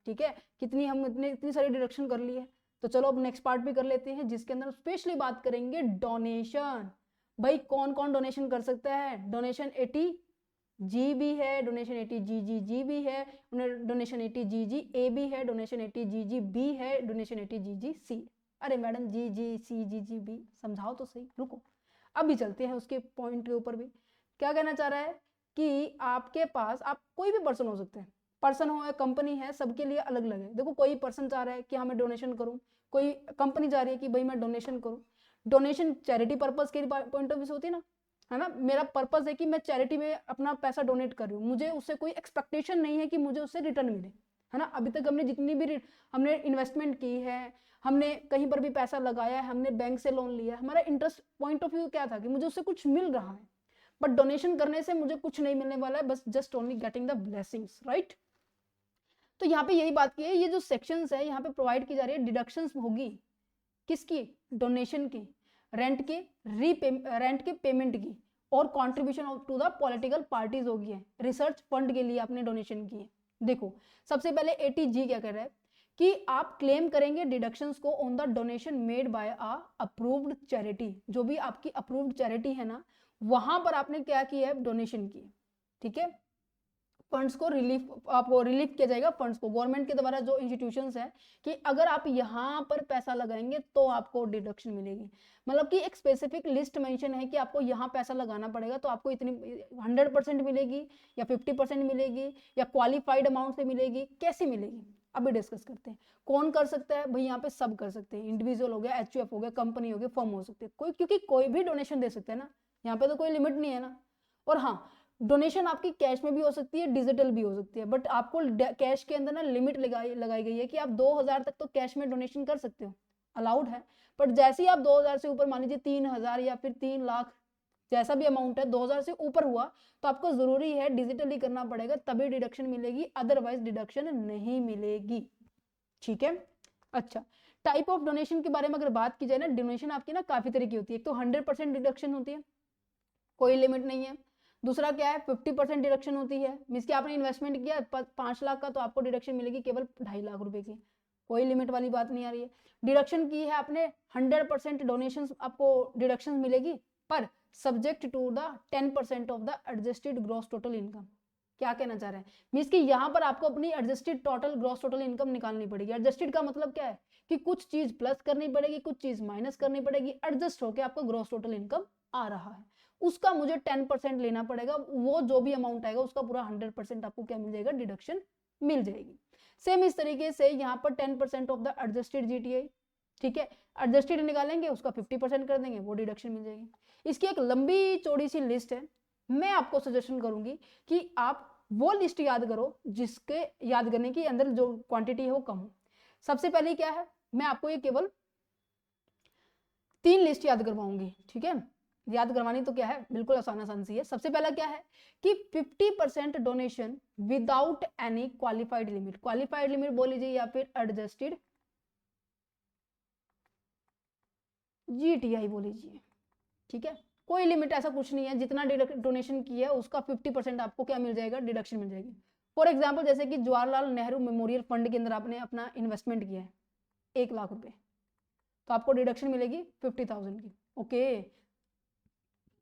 ठीक है, कितनी हम इतनी सारी डिडक्शन कर ली है। तो चलो अब नेक्स्ट पार्ट भी कर लेते हैं, जिसके अंदर स्पेशली बात करेंगे डोनेशन। भाई कौन कौन डोनेशन कर सकता है? डोनेशन 80 जी भी है, डोनेशन 80 जी भी है, डोनेशन 80 जी ए भी है, डोनेशन 80 जी बी है, डोनेशन 80 जी सी। अरे मैडम जी सी जी बी समझाओ तो सही, रुको अभी चलते हैं उसके पॉइंट के ऊपर भी। क्या कहना चाह रहा है कि आपके पास, आप कोई भी पर्सन हो सकते हैं, पर्सन हो या कंपनी है, सबके लिए अलग अलग है। देखो कोई पर्सन चाह रहा है कि हाँ मैं डोनेशन करूं, कोई कंपनी चाह रही है कि भाई मैं डोनेशन करूं। डोनेशन चैरिटी पर्पस के पॉइंट ऑफ व्यू से होती है ना, है ना, मेरा पर्पस है कि मैं चैरिटी में अपना पैसा डोनेट कर रही हूँ, मुझे उससे कोई एक्सपेक्टेशन नहीं है कि मुझे उससे रिटर्न मिले, है ना। अभी तक हमने जितनी भी हमने इन्वेस्टमेंट की है, हमने कहीं पर भी पैसा लगाया है, हमने बैंक से लोन लिया है, हमारा इंटरेस्ट पॉइंट ऑफ व्यू क्या था कि मुझे उससे कुछ मिल रहा है। बट डोनेशन करने से मुझे कुछ नहीं मिलने वाला है, बस just only getting the blessings, right. तो यहाँ पे यही बात की है, ये जो सेक्शंस है यहाँ पे प्रोवाइड की जा रही है, डिडक्शंस होगी किसकी? डोनेशन की, रेंट के रेंट के पेमेंट की, और contribution to the political parties होगी है, रिसर्च फंड के लिए आपने डोनेशन की है। देखो सबसे पहले 80G क्या कर रहा है कि आप क्लेम करेंगे डिडक्शंस को on the donation made by a approved charity. जो भी आपकी अप्रूव्ड चैरिटी है ना, वहां पर आपने क्या किया है? डोनेशन की, ठीक है। फंड्स को रिलीफ, आपको रिलीफ किया जाएगा फंड्स को गवर्नमेंट के द्वारा, जो इंस्टीट्यूशंस है, कि अगर आप यहाँ पर पैसा लगाएंगे तो आपको डिडक्शन मिलेगी। मतलब कि एक स्पेसिफिक लिस्ट मेंशन है कि आपको यहाँ पैसा लगाना पड़ेगा तो आपको इतनी 100% मिलेगी या 50% मिलेगी या क्वालिफाइड अमाउंट से मिलेगी, कैसे मिलेगी अभी डिस्कस करते हैं। कौन कर सकता है भाई? यहाँ पे सब कर सकते हैं, इंडिविजुअल हो गया, एचयूएफ हो गया, कंपनी हो गया, फर्म हो सकते हैं, कोई, क्योंकि कोई भी डोनेशन दे सकते हैं ना, यहाँ पे तो कोई लिमिट नहीं है ना। और हाँ, डोनेशन आपकी कैश में भी हो सकती है, डिजिटल भी हो सकती है, बट आपको कैश के अंदर ना लिमिट लगाई गई है कि आप 2000 तक तो कैश में डोनेशन कर सकते हो, अलाउड है। बट जैसे ही आप 2000 से ऊपर, मान लीजिए 3000 या फिर 3 लाख, जैसा भी अमाउंट है, 2000 से ऊपर हुआ तो आपको जरूरी है डिजिटली करना पड़ेगा, तभी डिडक्शन मिलेगी, अदरवाइज डिडक्शन नहीं मिलेगी, ठीक है। अच्छा, टाइप ऑफ डोनेशन के बारे में अगर बात की जाए ना, डोनेशन आपकी ना काफी तरह की होती है। एक तो 100% डिडक्शन होती है, कोई लिमिट नहीं है। दूसरा क्या है? 50% डिडक्शन होती है, मींस कि आपने इन्वेस्टमेंट किया 5 लाख का, तो आपको डिडक्शन मिलेगी केवल 2.5 लाख रुपए की, कोई लिमिट वाली बात नहीं आ रही है। डिडक्शन की है आपने 100% डोनेशन, आपको डिडक्शन मिलेगी, पर subject to the 10% of the adjusted gross total income. क्या कहना चाह रहे हैं? मींस कि यहाँ पर आपको अपनी adjusted total gross total income निकालनी पड़ेगी। एडजस्टेड का मतलब क्या है कि कुछ चीज प्लस करनी पड़ेगी, कुछ चीज माइनस करनी पड़ेगी, एडजस्ट होकर आपको ग्रॉस टोटल इनकम आ रहा है, उसका मुझे 10% लेना पड़ेगा, वो जो भी अमाउंट आएगा उसका पूरा 100% आपको क्या मिल जाएगा? डिडक्शन मिल जाएगी। सेम इस तरीके से यहाँ पर 10% ऑफ द एडजस्टेड जीटीआई, ठीक है, एडजस्टेड निकालेंगे उसका 50% कर देंगे, वो डिडक्शन मिल जाएगी। इसकी एक लंबी चौड़ी सी लिस्ट है, मैं आपको सजेशन करूंगी कि आप वो लिस्ट याद करो जिसके याद करने के अंदर जो क्वांटिटी है वो कम हो। सबसे पहले क्या है, मैं आपको ये केवल 3 लिस्ट याद करवाऊंगी, ठीक है। याद करवानी तो क्या है, बिल्कुल आसान सी है। सबसे पहला क्या है कि 50% donation without any qualified limit, qualified limit बोल लीजिए या फिर एडजस्टेड जीटीआई बोल लीजिए, ठीक है। कोई लिमिट ऐसा कुछ नहीं है, जितना डोनेशन किया है उसका 50% आपको क्या मिल जाएगा? डिडक्शन मिल जाएगी। फॉर एग्जाम्पल जैसे कि जवाहरलाल नेहरू मेमोरियल फंड के अंदर आपने अपना इन्वेस्टमेंट किया है 1 लाख रुपए, तो आपको डिडक्शन मिलेगी 50,000 की, ओके।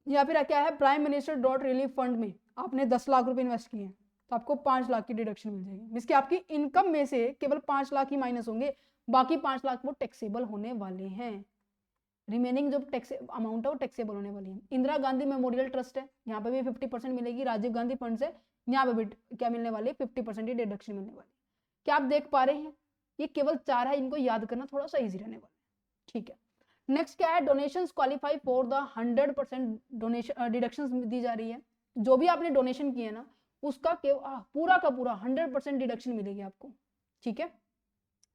या फिर क्या है, prime minister dot relief fund में आपने 10 लाख रुपए इन्वेस्ट किए हैं, तो आपको 5 लाख की डिडक्शन मिल जाएगी, जिसकी आपकी इनकम में से केवल 5 लाख ही माइनस होंगे, बाकी 5 लाख वो टैक्सेबल होने वाले हैं। रिमेनिंग जो टैक्स अमाउंट है वो टैक्सेबल होने वाली है। इंदिरा गांधी मेमोरियल ट्रस्ट है, यहाँ पे भी 50% मिलेगी। राजीव गांधी फंड से यहाँ पे भी क्या मिलने वाली है? 50% ही डिडक्शन मिलने वाली। क्या आप देख पा रहे हैं? ये केवल 4 है, इनको याद करना थोड़ा सा ईजी रहने वाला है, ठीक है। नेक्स्ट क्या है? Donations qualify for the 100% donation deductions दी जा रही है। जो भी आपने डोनेशन किए ना उसका पूरा का पूरा 100% डिडक्शन मिलेगी आपको, ठीक है,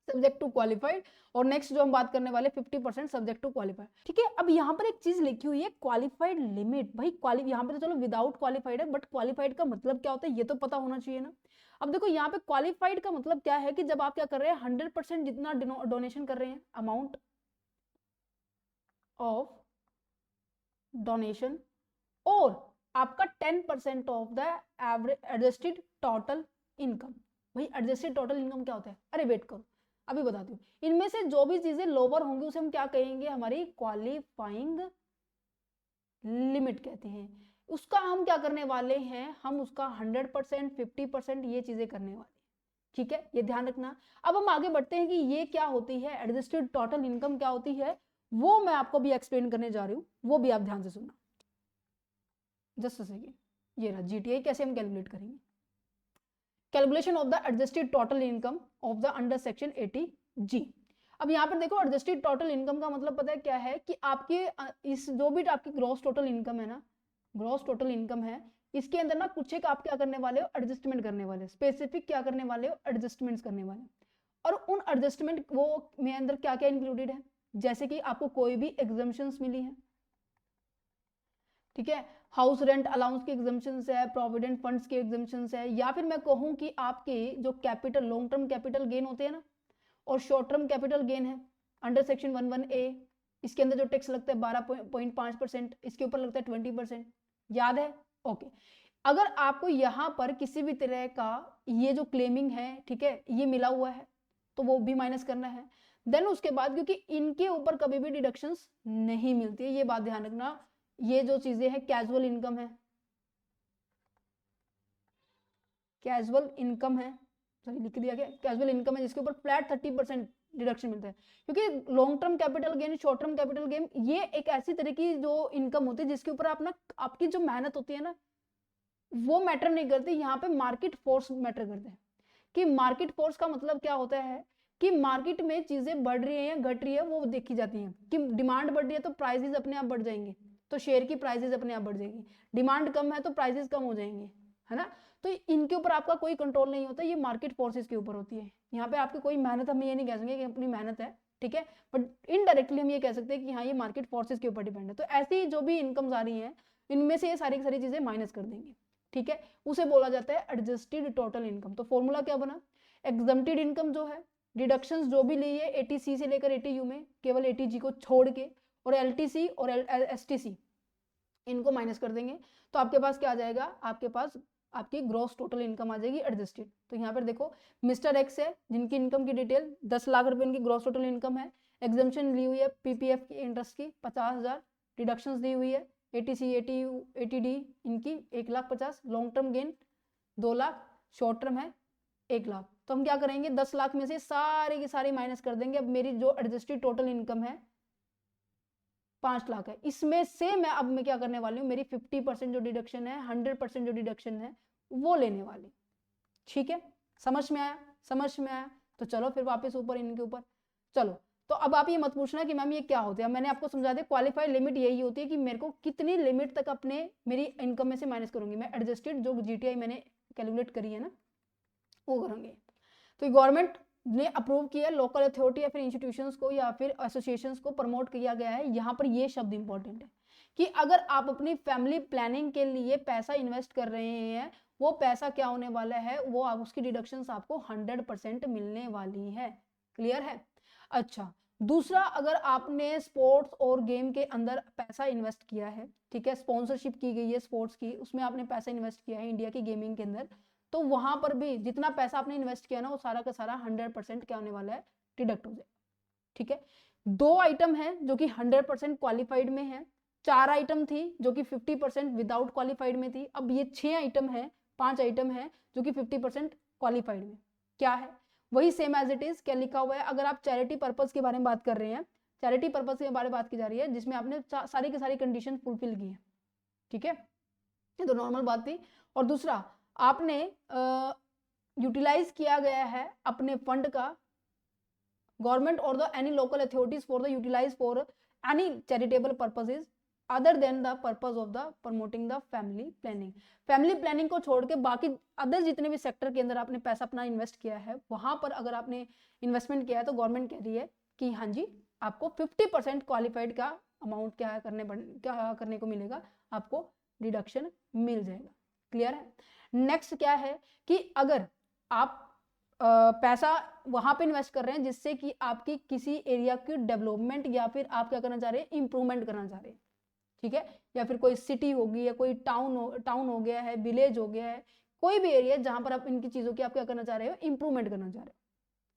सब्जेक्ट टू क्वालिफाइड। और नेक्स्ट जो हम बात करने वाले 50% सब्जेक्ट टू क्वालिफाइड, ठीक है। अब यहाँ पर एक चीज लिखी हुई है क्वालिफाइड लिमिट। भाई यहाँ पे तो चलो विदाउट क्वालिफाइड है, बट क्वालिफाइड का मतलब क्या होता है ये तो पता होना चाहिए ना। अब देखो यहाँ पे क्वालिफाइड का मतलब क्या है कि जब आप क्या कर रहे हैं 100% जितना डोनेशन कर रहे हैं, अमाउंट ऑफ डोनेशन, और आपका 10% of the average adjusted total income. भाई एडजस्टेड टोटल इनकम क्या होता है? अरे वेट करो, अभी बताती हूँ। इनमें से जो भी चीजें लोअर होंगी उसे हम क्या कहेंगे? हमारी क्वालिफाइंग लिमिट कहते हैं। उसका हम क्या करने वाले हैं? हम उसका 100%, 50% ये चीजें करने वाले हैं। ठीक है, ये ध्यान रखना। अब हम आगे बढ़ते हैं कि ये क्या होती है, एडजस्टेड टोटल इनकम क्या होती है, वो मैं आपको भी एक्सप्लेन करने जा रही हूँ, वो भी आप ध्यान से सुनना। जस्ट सेकेंड, ये रहा जीटीआई कैसे हम कैलकुलेट करेंगे। Calculation of the adjusted total income of the under section 80G। अब यहाँ पर देखो, एडजस्टेड टोटल इनकम का मतलब पता है क्या है कि आपके इस जो भी आपकी ग्रॉस टोटल इनकम है ना, ग्रॉस टोटल इनकम है, इसके अंदर ना कुछ एक आप क्या करने वाले हो? एडजस्टमेंट करने वाले, स्पेसिफिक क्या करने वाले हो? एडजस्टमेंट्स करने वाले। और उन एडजस्टमेंट वो में अंदर क्या क्या इंक्लूडेड है? जैसे कि आपको कोई भी एग्जम्पशंस मिली है, ठीक है, हाउस रेंट अलाउंस की एग्जम्पशंस है, प्रोविडेंट फंड्स की एग्जम्पशंस है, या फिर मैं कहूं कि आपके जो capital, long term capital gain होते हैं ना, और शॉर्ट टर्म कैपिटल गेन है अंडर सेक्शन 11A, इसके अंदर जो टैक्स लगता है 12.5%, इसके ऊपर लगता है 20%। याद है? ओके। अगर आपको यहाँ पर किसी भी तरह का ये जो क्लेमिंग है, ठीक है, ये मिला हुआ है, तो वो भी माइनस करना है। देन उसके बाद, क्योंकि इनके ऊपर कभी भी डिडक्शंस नहीं मिलती है, ये बात ध्यान रखना। ये जो चीजें हैं कैजुअल इनकम है, कैजुअल इनकम है, सॉरी लिख दिया गया, कैजुअल इनकम है जिसके ऊपर फ्लैट 30% डिडक्शन मिलता है। क्योंकि long term capital gain, short term capital gain, ये एक ऐसी तरह की जो इनकम होती है जिसके ऊपर अपना आपकी जो मेहनत होती है ना, वो मैटर नहीं करती। यहाँ पे मार्केट फोर्स मैटर करते हैं। कि मार्केट फोर्स का मतलब क्या होता है कि मार्केट में चीजें बढ़ रही है या घट रही है, वो देखी जाती है। कि डिमांड बढ़ रही है तो प्राइसेस अपने आप बढ़ जाएंगे, तो शेयर की प्राइसेस अपने आप बढ़ जाएगी। डिमांड कम है तो प्राइसेस कम हो जाएंगे, है ना। तो इनके ऊपर आपका कोई कंट्रोल नहीं होता, ये मार्केट फोर्सेस के ऊपर होती है। यहाँ पे आपकी कोई मेहनत, हम ये नहीं कह सकते कि अपनी मेहनत है, ठीक है, बट इनडायरेक्टली हम ये कह सकते हैं कि हाँ ये मार्केट फोर्सेस के ऊपर डिपेंड है। तो ऐसी जो भी इनकम्स आ रही है, इनमें से ये सारी की सारी चीजें माइनस कर देंगे, ठीक है, उसे बोला जाता है एडजस्टेड टोटल इनकम। तो फॉर्मूला क्या बना? एग्जम्प्टेड इनकम जो है, डिडक्शंस जो भी ली है 80C से लेकर 80U में, केवल 80G को छोड़ के, और LTC और STC इनको माइनस कर देंगे, तो आपके पास क्या आ जाएगा? आपके पास आपकी ग्रॉस टोटल इनकम आ जाएगी एडजस्टेड। तो यहाँ पर देखो, मिस्टर एक्स है जिनकी इनकम की डिटेल 10 लाख रुपए इनकी ग्रॉस टोटल इनकम है, एग्जम्पशन ली हुई है PPF की इंटरेस्ट की 50,000, डिडक्शंस दी हुई है 80C 80U 80D इनकी 1,50,000, long term gain 2 lakh, short term है 1 लाख। तो हम क्या करेंगे? 10 लाख में से सारी की सारी माइनस कर देंगे। अब मेरी जो एडजस्टेड टोटल इनकम है 5 लाख है, इसमें से मैं क्या करने वाली हूँ? मेरी 50% जो डिडक्शन है, 100% जो डिडक्शन है वो लेने वाली। ठीक है, समझ में आया? समझ में आया? तो चलो फिर वापस ऊपर, इनके ऊपर चलो। तो अब आप ये मत पूछना कि मैम ये क्या होता है, मैंने आपको समझा दिया। क्वालिफाइड लिमिट यही होती है कि मेरे को कितनी लिमिट तक अपने मेरी इनकम में से माइनस करूंगी मैं, एडजस्टेड जो जीटीआई मैंने कैलकुलेट करी है ना, वो करूंगी। तो गवर्नमेंट ने अप्रूव किया, लोकल अथॉरिटी या फिर इंस्टीट्यूशंस को या फिर एसोसिएशंस को प्रमोट किया गया है। यहाँ पर ये शब्द इंपॉर्टेंट है कि अगर आप अपनी फैमिली प्लानिंग के लिए पैसा इन्वेस्ट कर रहे हैं, वो पैसा क्या होने वाला है? वो आप उसकी डिडक्शंस आपको 100% मिलने वाली है। क्लियर है? अच्छा, दूसरा, अगर आपने स्पोर्ट्स और गेम के अंदर पैसा इन्वेस्ट किया है, ठीक है, स्पॉन्सरशिप की गई है स्पोर्ट्स की, उसमें आपने पैसा इन्वेस्ट किया है इंडिया की गेमिंग के अंदर, तो वहां पर भी जितना पैसा आपने इन्वेस्ट किया ना, वो सारा का सारा 100% क्या होने वाला है? डिडक्ट हो जाए। ठीक है, 2 आइटम है जो कि 100% क्वालिफाइड में है, 4 आइटम थी जो कि 50% विदाउट क्वालिफाइड में थी। अब ये 6 आइटम है, 5 आइटम है जो कि 50% क्वालिफाइड में। क्या है? वही सेम एज इट इज। क्या लिखा हुआ है? अगर आप चैरिटी पर्पज के बारे में बात कर रहे हैं, चैरिटी पर्पज के बारे में बात की जा रही है जिसमें आपने सारी की सारी कंडीशन फुलफिल की है, ठीक है, ये तो नॉर्मल बात थी। और दूसरा, आपने यूटिलाइज किया गया है अपने फंड का, गवर्नमेंट और the any local authorities for the utilize for any charitable purposes other than the purpose of the promoting the family planning. Family planning को छोड़ के बाकी अदर जितने भी सेक्टर के अंदर आपने पैसा अपना इन्वेस्ट किया है, वहां पर अगर आपने इन्वेस्टमेंट किया है तो गवर्नमेंट कह रही है कि हाँ जी, आपको 50% क्वालिफाइड का अमाउंट क्या करने को मिलेगा, आपको डिडक्शन मिल जाएगा। क्लियर है? नेक्स्ट क्या है कि अगर आप पैसा वहां पे इन्वेस्ट कर रहे हैं जिससे कि आपकी किसी एरिया की डेवलपमेंट या फिर आप क्या करना चाह रहे हैं? इंप्रूवमेंट करना चाह रहे हैं, ठीक है, या फिर कोई सिटी होगी या कोई टाउन हो गया है, विलेज हो गया है, कोई भी एरिया जहां पर आप इनकी चीजों की आप क्या करना चाह रहे हो, इंप्रूवमेंट करना चाह रहे हो,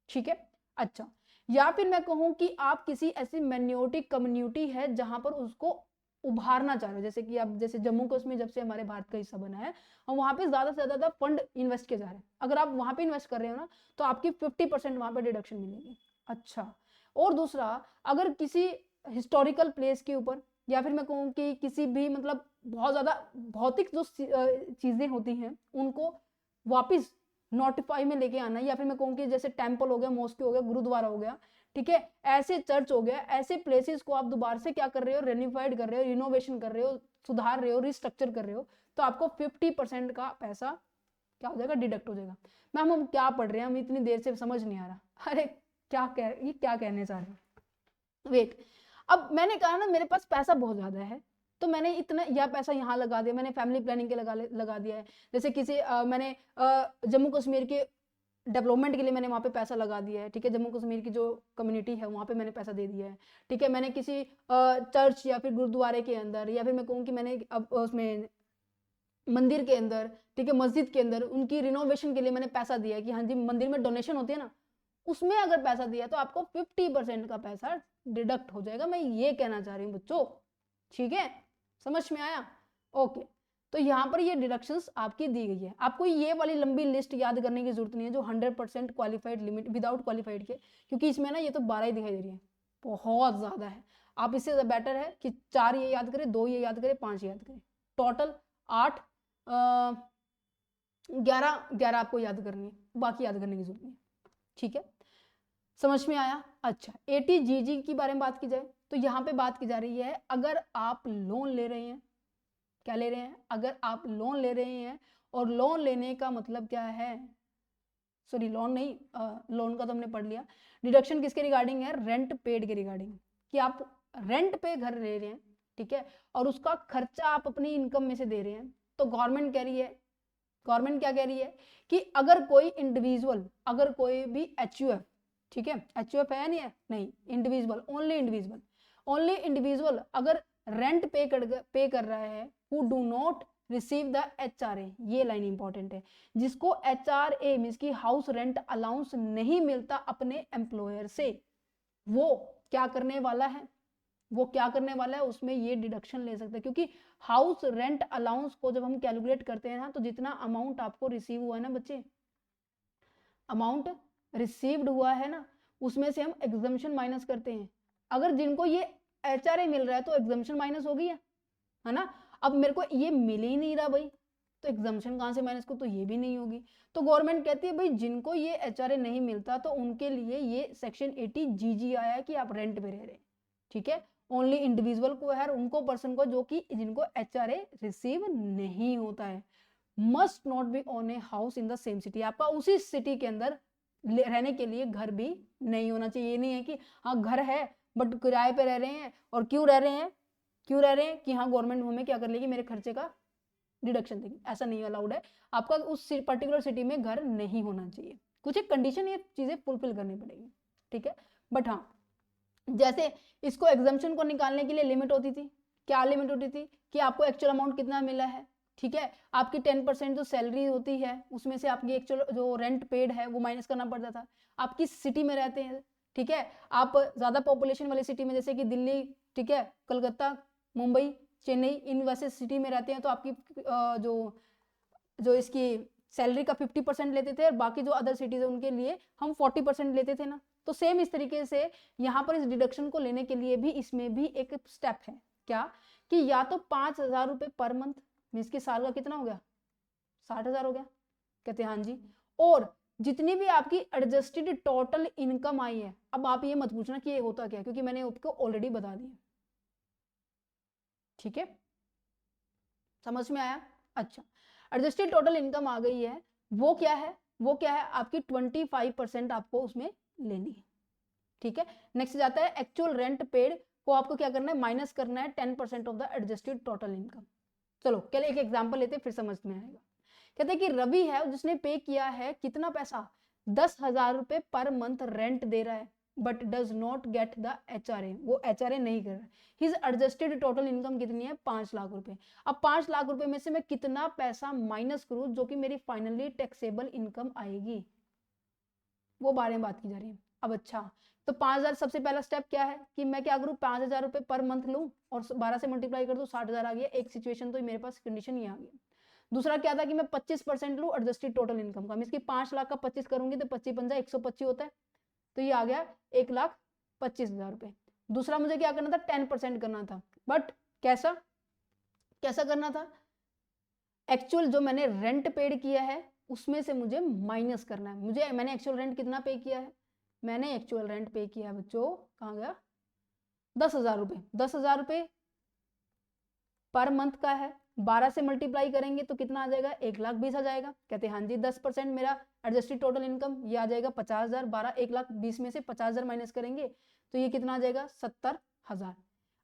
ठीक है। अच्छा, या फिर मैं कहूं कि आप किसी ऐसी माइनॉरिटी कम्युनिटी है जहां पर उसको उभारना चाह रहे हो, जैसे कि आप जैसे जम्मू कश्मीर जब से हमारे भारत का हिस्सा बना है और वहां पे ज्यादा से ज्यादा फंड इन्वेस्ट किए जा रहे हैं, अगर आप वहां पे इन्वेस्ट कर रहे हो ना तो आपकी 50% वहां पे डिडक्शन मिलेगी। अच्छा, और दूसरा, अगर किसी हिस्टोरिकल प्लेस के ऊपर या फिर मैं कहूँ कि किसी भी मतलब बहुत ज्यादा भौतिक जो चीजें होती हैं उनको वापिस नोटिफाई में लेके आना, या फिर मैं कहूँ कि जैसे टेम्पल हो गया, मॉस्क हो गया, गुरुद्वारा हो गया, ठीक है, ऐसे चर्च हो गया, ऐसे प्लेसेस को आप दोबारा से क्या कर रहे हो, रेनिफाइड कर रहे हो, रिनोवेशन कर रहे हो, सुधार रहे हो, रिस्ट्रक्चर कर रहे हो, तो आपको 50% का पैसा क्या हो जाएगा, डिडक्ट हो जाएगा। मैम हम क्या पढ़ रहे हैं, हम इतनी देर से समझ नहीं आ रहा। अरे ये क्या कहने चाह रहे हैं, वेट। अब मैंने कहा ना मेरे पास पैसा बहुत ज्यादा है, तो मैंने इतना यह पैसा यहाँ लगा दिया, मैंने फैमिली प्लानिंग के लगा दिया है, जैसे किसी मैंने जम्मू कश्मीर के डेवलपमेंट के लिए मैंने वहाँ पे पैसा लगा दिया है, ठीक है, जम्मू कश्मीर की जो कम्युनिटी है वहाँ पे मैंने पैसा दे दिया है, ठीक है, मैंने किसी चर्च या फिर गुरुद्वारे के अंदर, या फिर मैं कहूँ कि मैंने अब उसमें मंदिर के अंदर, ठीक है, मस्जिद के अंदर उनकी रिनोवेशन के लिए मैंने पैसा दिया है कि हाँ जी, मंदिर में डोनेशन होती है ना, उसमें अगर पैसा दिया तो आपको 50% का पैसा डिडक्ट हो जाएगा। मैं ये कहना चाह रही हूँ बच्चों, ठीक है, समझ में आया? ओके, तो यहाँ पर ये डिडक्शंस आपकी दी गई है, आपको ये वाली लंबी लिस्ट याद करने की जरूरत नहीं है जो 100% क्वालिफाइड लिमिट विदाउट क्वालिफाइड के, क्योंकि इसमें ना ये तो 12 ही दिखाई दे रही है, बहुत ज्यादा है। आप इससे बेटर है कि 4 ये याद करें, 2 ये याद करें, 5 याद करें, टोटल 8 11 आपको याद करनी है, बाकी याद करने की जरूरत नहीं है, ठीक है, समझ में आया? अच्छा, ATGG की बारे में बात की जाए तो यहाँ पे बात की जा रही है अगर आप लोन ले रहे हैं, क्या ले रहे हैं, अगर आप लोन ले रहे हैं, और लोन लेने का मतलब क्या है, सॉरी लोन नहीं, लोन का तो हमने पढ़ लिया, डिडक्शन किसके रिगार्डिंग है, रेंट पेड के रिगार्डिंग, कि आप रेंट पे घर ले रहे हैं, ठीक है, और उसका खर्चा आप अपनी इनकम में से दे रहे हैं, तो गवर्नमेंट कह रही है, गवर्नमेंट क्या कह रही है कि अगर कोई इंडिविजुअल, अगर कोई भी HUF, ठीक है, HUF है नहीं है, नहीं, individual, only individual, only individual अगर रेंट पे कर रहा है, who do not receive the HRA, ये लाइन इंपॉर्टेंट है, जिसको HRA मींस की हाउस रेंट अलाउंस नहीं मिलता अपने एम्प्लॉयर से, वो क्या करने वाला है, वो क्या करने वाला है, उसमें ये डिडक्शन ले सकता है, क्योंकि हाउस रेंट अलाउंस को जब हम कैलकुलेट करते हैं ना, तो जितना अमाउंट आपको रिसीव हुआ है ना बच्चे, अमाउंट रिसीव्ड हुआ है ना, उसमें से हम एग्जम्पशन माइनस करते हैं, अगर जिनको ये HRA मिल रहा है तो एग्जम्पशन माइनस हो गई है ना, अब मेरे को ये मिल ही नहीं रहा भाई, तो एग्जम्पशन कहां से माइनस को, तो ये भी नहीं होगी, तो गवर्नमेंट कहती है भाई जिनको ये HRA नहीं मिलता तो उनके लिए ये सेक्शन 80GG आया है कि आप रेंट पे रह रहे हैं, ठीक है, ओनली इंडिविजुअल को है, उनको पर्सन को जो कि जिनको HRA रिसीव नहीं होता है, must not be own a house in the same city, आपका उसी सिटी के अंदर रहने के लिए घर भी नहीं होना चाहिए। ये नहीं है कि हाँ घर है बट किराए पे रह रहे हैं, और क्यों रह रहे हैं, क्यों रह रहे हैं कि हाँ गवर्नमेंट हमें क्या कर लेगी, मेरे खर्चे का डिडक्शन देगी, ऐसा नहीं अलाउड है, आपका उस पर्टिकुलर सिटी में घर नहीं होना चाहिए, कुछ एक कंडीशन ये चीजें फुलफिल करनी पड़ेगी, ठीक है, बट हाँ जैसे इसको एग्जम्पशन को निकालने के लिए लिमिट होती थी, क्या लिमिट होती थी कि आपको एक्चुअल अमाउंट कितना मिला है, ठीक है, आपकी 10% जो सैलरी होती है उसमें से आपकी एक्चुअल जो रेंट पेड है वो माइनस करना पड़ता था, आप किस सिटी में रहते हैं, ठीक है, आप ज्यादा पॉपुलेशन वाली सिटी में जैसे कि दिल्ली, ठीक है, कलकत्ता, मुंबई, चेन्नई, इन वैसे सिटी में रहते हैं तो आपकी जो इसकी सैलरी का 50% लेते थे, और बाकी जो अदर सिटीज है उनके लिए हम 40% लेते थे ना, तो सेम इस तरीके से यहाँ पर इस डिडक्शन को लेने के लिए भी इसमें भी एक स्टेप है, क्या कि या तो 5,000 रुपए पर मंथ, मीन्स की साल का कितना हो गया, 60,000 हो गया, कहते हैं हाँ जी, और जितनी भी आपकी एडजस्टेड टोटल इनकम आई है, अब आप ये मत पूछना कि ये होता क्या, क्योंकि मैंने आपको ऑलरेडी बता दिया, ठीक है, समझ में आया? अच्छा, एडजस्टेड टोटल इनकम आ गई है, वो क्या है, वो क्या है आपकी 25% आपको उसमें लेनी है, ठीक है, नेक्स्ट जाता है एक्चुअल रेंट पेड को आपको क्या करना है, माइनस करना है 10% of the adjusted total income. चलो कल एक एग्जांपल लेते हैं फिर समझ में आएगा। कहते हैं कि रवि है जिसने पे किया है कितना पैसा, 10,000 रुपए पर मंथ रेंट दे रहा है, but does not get the HRA, वो HRA नहीं कर रहा। हिज एडजस्टेड टोटल इनकम कितनी है? 5 लाख रुपए। अब 5 लाख रुपए में से मैं कितना पैसा माइनस करूं जो कि मेरी फाइनली टैक्सेबल इनकम आएगी, वो बारे में बात की जा रही है। अब अच्छा, तो 5,000 सबसे पहला स्टेप क्या है कि मैं क्या करूं, 5,000 रुपए पर मंथ लूं और 12 से मल्टीप्लाई कर दूं, 60,000 आ गया। एक सिचुएशन तो मेरे पास कंडीशन ये आ गई। दूसरा क्या था कि मैं 25% लूं एडजस्टेड टोटल इनकम का, इसकी 5 लाख का 25 करूंगी तो 25 पंजा 125 होता है, तो ये आ गया 1,25,000 रुपए। दूसरा मुझे क्या करना था, 10% करना था, बट कैसा कैसा करना था, एक्चुअल जो मैंने रेंट पेड किया है उसमें से मुझे माइनस करना है। मैंने एक्चुअल रेंट कितना पे किया है, मैंने एक्चुअल रेंट पे किया है बच्चों, कहाँ गया, 10,000 रुपए। 10,000 रुपए पर मंथ का है, 12 से मल्टीप्लाई करेंगे तो कितना आ जाएगा, 1,20,000 आ जाएगा। कहते हैं हाँ जी, 10% मेरा एडजस्टेड टोटल इनकम, ये आ जाएगा 50,000। 12 1,20,000 में से 50,000 माइनस करेंगे तो ये कितना आ जाएगा, 70,000।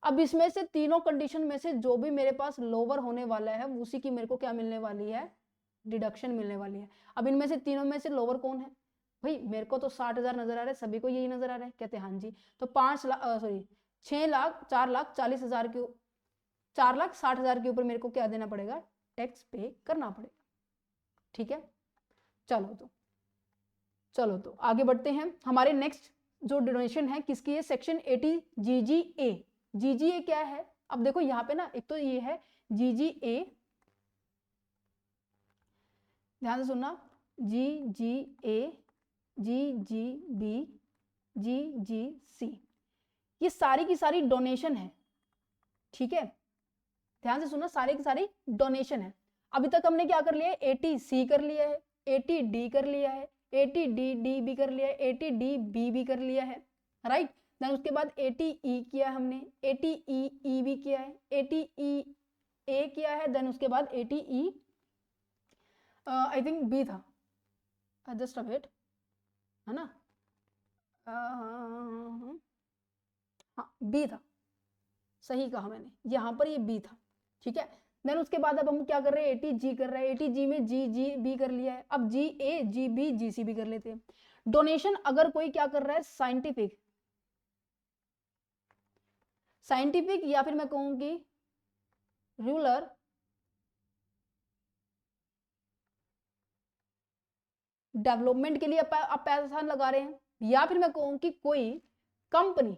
अब इसमें से तीनों कंडीशन में से जो भी मेरे पास लोअर होने वाला है उसी की मेरे को क्या मिलने वाली है, डिडक्शन मिलने वाली है। अब इनमें से तीनों में से लोअर कौन है भाई, मेरे को तो 60,000 नजर आ रहा है, सभी को यही नजर आ रहा है। कहते हैं हाँ जी, तो 4,60,000 के 4,60,000 के ऊपर मेरे को क्या देना पड़ेगा, टैक्स पे करना पड़ेगा। ठीक है, चलो तो आगे बढ़ते हैं। हमारे नेक्स्ट जो डोनेशन है किसकी है, सेक्शन 80 GGA। GGA क्या है, अब देखो यहाँ पे ना, एक तो ये है GGA, ध्यान से सुनना, GGA, GGB, GGC, ये सारी की सारी डोनेशन है। ठीक है, ध्यान से सुनना, सारी की सारी डोनेशन है। अभी तक हमने क्या कर लिया है, 80C कर लिया है, 80D कर लिया है, 80D भी कर लिया है, 80DB भी कर लिया है, राइट। देन उसके बाद 80E किया हमने, 80EE भी किया है, 80EA किया है, देन उसके बाद 80E आई थिंक B था, जस्ट अ वेट, है ना, हाँ B था, सही कहा मैंने, यहाँ पर ये B था। ठीक है, देन उसके बाद अब हम क्या कर रहे हैं, 80G कर रहे हैं, 80G में GGB कर लिया है, अब GA GB GC भी कर लेते हैं। डोनेशन अगर कोई क्या कर रहा है, साइंटिफिक या फिर मैं कहूंगी रूरल डेवलपमेंट के लिए आप पैसा लगा रहे हैं, या फिर मैं कहूं कि कोई कंपनी,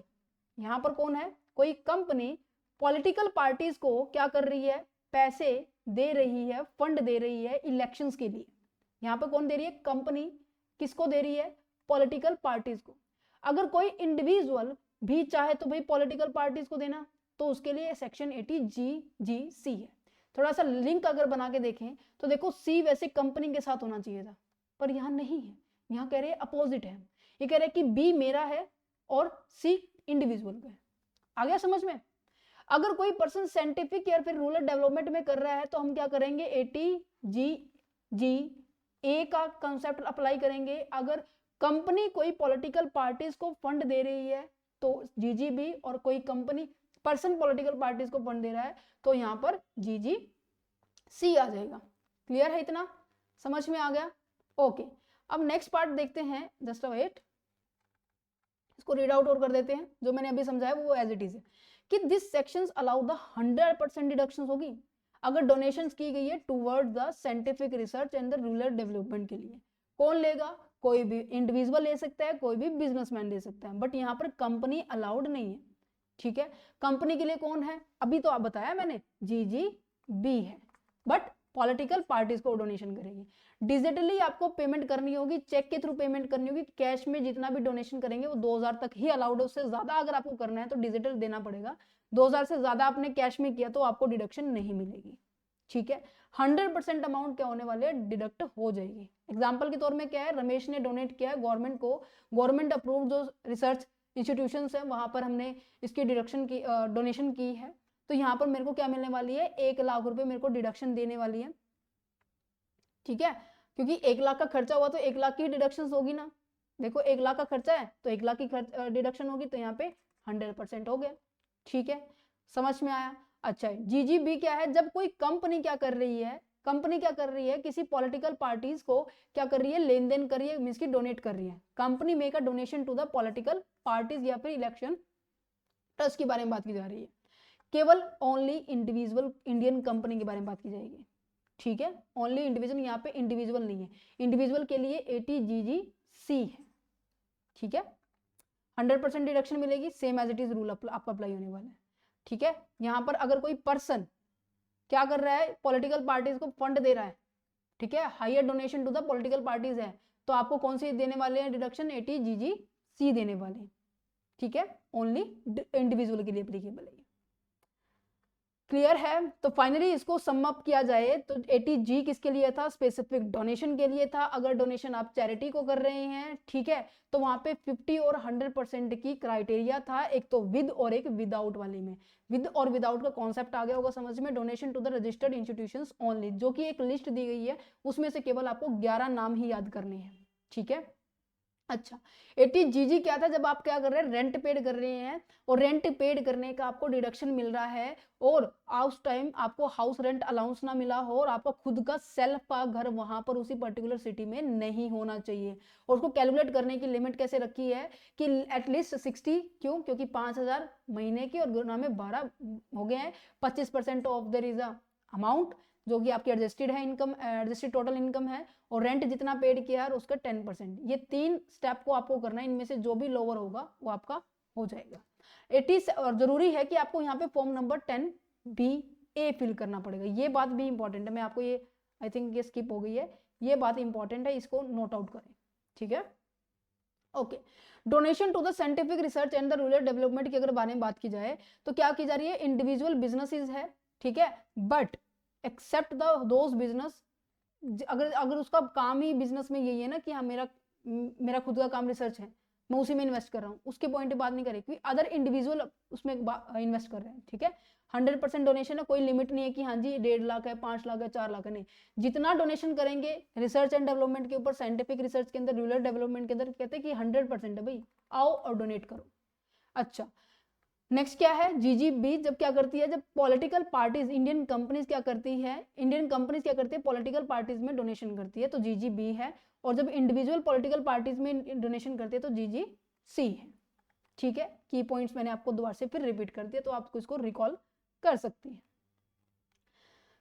यहां पर कौन है, कोई कंपनी पॉलिटिकल पार्टीज को क्या कर रही है, पैसे दे रही है, फंड दे रही है इलेक्शंस के लिए। यहां पर कौन दे रही है, कंपनी किसको दे रही है, पॉलिटिकल पार्टीज को। अगर कोई इंडिविजुअल भी चाहे तो भाई पॉलिटिकल पार्टीज को देना, तो उसके लिए सेक्शन 80 GGC है। थोड़ा सा लिंक अगर बना के देखें तो देखो, सी वैसे कंपनी के साथ होना चाहिए था, पर यहां नहीं है, यहां कह रहे हैं अपोजिट है। ये कह रहे हैं कि बी मेरा है और सी इंडिविजुअल का है। आ गया समझ में। अगर कोई पर्सन साइंटिफिक या फिर रूरल डेवलपमेंट में कर रहा है तो हम क्या करेंगे, 80GGA का कंसेप्ट अप्लाई करेंगे। अगर कंपनी कोई पॉलिटिकल पार्टीज को फंड दे रही है तो GGB, और कोई कंपनी पर्सन पॉलिटिकल पार्टीज को फंड दे रहा है तो यहां पर GGC आ जाएगा। क्लियर है, इतना समझ में आ गया। ओके, अब नेक्स्ट पार्ट देखते हैं, जस्ट वेट, इसको रीड आउट और कर देते हैं। जो मैंने अभी समझाया वो एज इट इज है कि this sections allow the 100% deductions होगी अगर डोनेशंस की गई है toward the scientific research and the rural development के लिए। कौन लेगा, कोई भी इंडिविजुअल ले सकता है, कोई भी बिजनेसमैन ले सकता है, बट यहाँ पर कंपनी अलाउड नहीं है। ठीक है, कंपनी के लिए कौन है, अभी तो आप बताया मैंने, GGB है, बट पॉलिटिकल पार्टीज को डोनेशन करेगी। डिजिटली आपको पेमेंट करनी होगी, चेक के थ्रू पेमेंट करनी होगी, कैश में जितना भी डोनेशन करेंगे वो 2,000 तक ही अलाउड है। उससे ज्यादा अगर आपको करना है तो डिजिटल देना पड़ेगा। 2,000 से ज्यादा आपने कैश में किया तो आपको डिडक्शन नहीं मिलेगी। ठीक है, 100% अमाउंट क्या होने वाले है, डिडक्ट हो जाएगी। एग्जाम्पल के तौर में क्या है, रमेश ने डोनेट किया है गवर्नमेंट को, गवर्नमेंट अप्रूव जो रिसर्च इंस्टीट्यूशन है वहां पर हमने इसकी डिडक्शन की, डोनेशन की है, तो यहाँ पर मेरे को क्या मिलने वाली है, 1 लाख रुपए मेरे को डिडक्शन देने वाली है। ठीक है, क्योंकि 1 लाख का खर्चा हुआ तो 1 लाख की डिडक्शन होगी ना। देखो 1 लाख का खर्चा है तो 1 लाख की डिडक्शन होगी, तो यहाँ पे 100% हो गया। ठीक है, समझ में आया। अच्छा, GGB क्या है, जब कोई कंपनी क्या कर रही है, कंपनी क्या कर रही है, किसी पॉलिटिकल पार्टीज को क्या कर रही है, लेन देन कर रही है, मीन्स की डोनेट कर रही है। Company make a donation to the political parties या फिर इलेक्शन ट्रस्ट के बारे में बात की जा रही है। केवल ओनली इंडिविजुअल इंडियन कंपनी के बारे में बात की जाएगी, ठीक है। ओनली इंडिविजुअल, यहाँ पे इंडिविजुअल नहीं है, इंडिविजुअल के लिए ATGGC है, ठीक है। 100% डिडक्शन मिलेगी, same as it is rule आपका अप्लाई होने वाला है, ठीक है। यहाँ पर अगर कोई पर्सन क्या कर रहा है, पॉलिटिकल पार्टीज को फंड दे रहा है, ठीक है, higher donation to the political parties है, तो आपको कौन सी देने वाले हैं डिडक्शन, ATGGC देने वाले हैं, ठीक है। ओनली इंडिविजुअल के लिए एप्लीकेबल है, क्लियर है। तो फाइनली इसको सम अप किया जाए तो ATG किसके लिए था, स्पेसिफिक डोनेशन के लिए था। अगर डोनेशन आप चैरिटी को कर रहे हैं, ठीक है, तो वहां पे 50 और 100% की क्राइटेरिया था, एक तो विद और एक विदाउट वाले में। विद और विदाउट का कॉन्सेप्ट आ गया होगा समझ में। Donation to the registered institutions only, जो कि एक लिस्ट दी गई है, उसमें से केवल आपको 11 नाम ही याद करने हैं, ठीक है। अच्छा, ATGG क्या था, जब आप क्या कर रहे हैं, रेंट पेड कर रहे हैं और रेंट पेड करने का आपको डिडक्शन मिल रहा है और उस टाइम आपको हाउस रेंट अलाउंस ना मिला हो और आपका खुद का सेल्फ का घर वहां पर उसी पर्टिकुलर सिटी में नहीं होना चाहिए। और उसको कैलकुलेट करने की लिमिट कैसे रखी है कि एटलीस्ट 60, क्यों, क्योंकि 5,000 महीने की और गुना में 12 हो गए हैं, 25% of their is a amount जो कि आपकी एडजस्टेड है इनकम, एडजस्टेड टोटल इनकम है, और रेंट जितना पेड किया है उसका 10%। ये 3 स्टेप को आपको करना है, इनमें से जो भी लोअर होगा वो आपका हो जाएगा। 80 और जरूरी है कि आपको यहाँ पे फॉर्म नंबर 10BA फिल करना पड़ेगा, ये बात भी इंपॉर्टेंट है। मैं आपको ये आई थिंक ये स्किप हो गई है, ये बात इंपॉर्टेंट है, इसको नोट आउट करें, ठीक है। Okay, donation to the scientific research and the rural development की अगर बारे में बात की जाए तो क्या की जा रही है, इंडिविजुअल बिजनेसेस है, ठीक है, बट एक्सेप्ट दोज बिजनेस, अगर अगर उसका काम ही बिजनेस में यही है ना कि हाँ मेरा खुद का काम रिसर्च है, मैं उसी में इन्वेस्ट कर रहा हूँ, उसके पॉइंट पे बात नहीं करें, क्योंकि अदर इंडिविजुअल उसमें इन्वेस्ट कर रहे हैं, ठीक है। 100% डोनेशन है, कोई लिमिट नहीं है कि हाँ जी 1.5 लाख है, 5 लाख है, 4 लाख है, नहीं, जितना डोनेशन करेंगे रिसर्च एंड डेवलपमेंट के ऊपर, साइंटिफिक रिसर्च के अंदर, रूरल डेवलपमेंट के अंदर, कहते हैं कि 100% है भाई, आओ और डोनेट करो। अच्छा, नेक्स्ट क्या है, GGB जब क्या करती है, जब पॉलिटिकल पार्टीज, इंडियन कंपनीज क्या करती है, इंडियन कंपनीज क्या करती है, पॉलिटिकल पार्टीज में डोनेशन करती है, तो GGB है। और जब इंडिविजुअल पॉलिटिकल पार्टीज में डोनेशन करती है तो GGC है, ठीक है। की पॉइंट्स मैंने आपको दोबारा से फिर रिपीट कर दिया, तो आपको इसको रिकॉल कर सकती है।